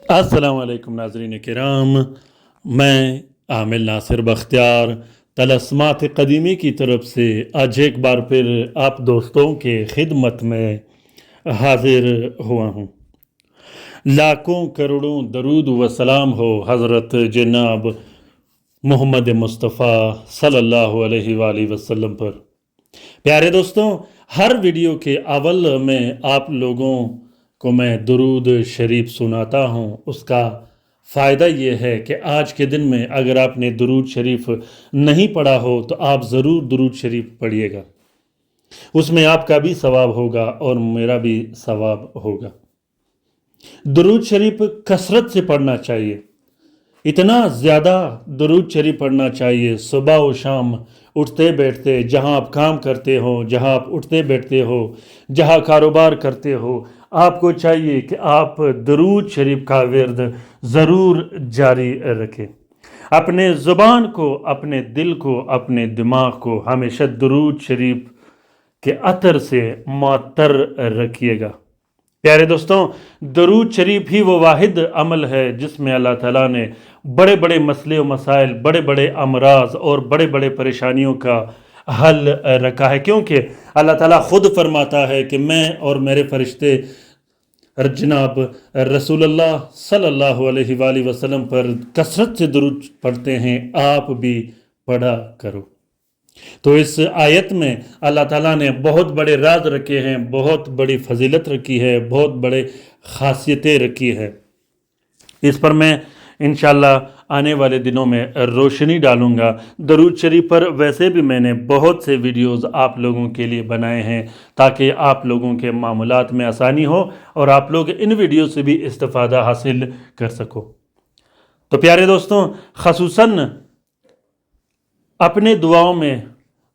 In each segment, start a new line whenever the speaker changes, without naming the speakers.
अस्सलाम वालेकुम नाज़रीन किराम, मैं आमिल नासिर बख्तियार तलस्मात क़दीमी की तरफ से आज एक बार फिर आप दोस्तों के खिदमत में हाजिर हुआ हूँ। लाखों करोड़ों दरूद व सलाम हो हज़रत जनाब मोहम्मद मुस्तफ़ा सल्लल्लाहु अलैहि वसल्लम पर। प्यारे दोस्तों, हर वीडियो के अव्वल में आप लोगों को मैं दुरूद शरीफ सुनाता हूँ। उसका फ़ायदा ये है कि आज के दिन में अगर आपने दुरूद शरीफ नहीं पढ़ा हो तो आप ज़रूर दुरूद शरीफ पढ़िएगा, उसमें आपका भी सवाब होगा और मेरा भी सवाब होगा। दुरूद शरीफ कसरत से पढ़ना चाहिए, इतना ज़्यादा दुरूद शरीफ पढ़ना चाहिए। सुबह व शाम उठते बैठते, जहाँ आप काम करते हो, जहाँ आप उठते बैठते हो, जहाँ कारोबार करते हो, आपको चाहिए कि आप दुरूद शरीफ का विर्द ज़रूर जारी रखें। अपने ज़ुबान को, अपने दिल को, अपने दिमाग को हमेशा दुरूद शरीफ के अतर से मुअत्तर रखिएगा। प्यारे दोस्तों, दुरूद शरीफ ही वो वाहिद अमल है जिसमें अल्लाह ताला ने बड़े बड़े मसले व मसाइल, बड़े बड़े अमराज और बड़े बड़े परेशानियों का हल रखा है। क्योंकि अल्लाह ताला खुद फरमाता है कि मैं और मेरे फरिश्ते जनाब रसूलुल्लाह सल्लल्लाहु अलैहि वसल्लम पर कसरत से दुरूद पढ़ते हैं, आप भी पढ़ा करो। तो इस आयत में अल्लाह ताला ने बहुत बड़े राज रखे हैं, बहुत बड़ी फजीलत रखी है, बहुत बड़े खासियतें रखी है। इस पर मैं इंशाल्लाह आने वाले दिनों में रोशनी डालूँगा। दरूद शरीफ पर वैसे भी मैंने बहुत से वीडियोस आप लोगों के लिए बनाए हैं ताकि आप लोगों के मामलात में आसानी हो और आप लोग इन वीडियो से भी इस्तिफ़ादा हासिल कर सको। तो प्यारे दोस्तों, ख़ुसूसन अपने दुआओं में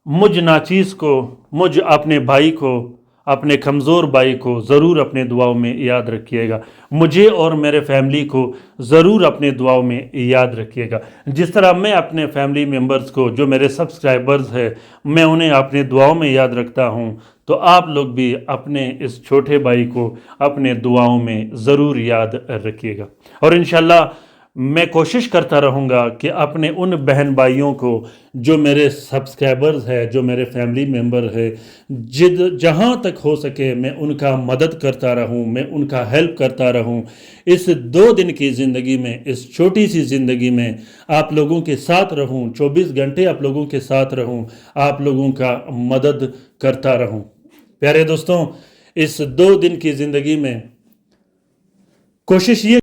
मुझ नाचीज़ को, मुझ अपने भाई को, अपने कमज़ोर भाई को ज़रूर अपने दुआओं में याद रखिएगा। मुझे और मेरे फैमिली को ज़रूर अपने दुआओं में याद रखिएगा। जिस तरह मैं अपने फैमिली मेम्बर्स को, जो मेरे सब्सक्राइबर्स हैं, मैं उन्हें अपने दुआओं में याद रखता हूँ, तो आप लोग भी अपने इस छोटे भाई को अपने दुआओं में ज़रूर याद रखिएगा। और इंशाल्लाह मैं कोशिश करता रहूँगा कि अपने उन बहन भाइयों को जो मेरे सब्सक्राइबर्स हैं, जो मेरे फैमिली मेम्बर हैं, जहाँ तक हो सके मैं उनका मदद करता रहूँ, मैं उनका हेल्प करता रहूँ। इस 2 दिन की ज़िंदगी में, इस छोटी सी ज़िंदगी में आप लोगों के साथ रहूँ, 24 घंटे आप लोगों के साथ रहूँ, आप लोगों का मदद करता रहूँ। प्यारे दोस्तों, इस 2 दिन की ज़िंदगी में कोशिश ये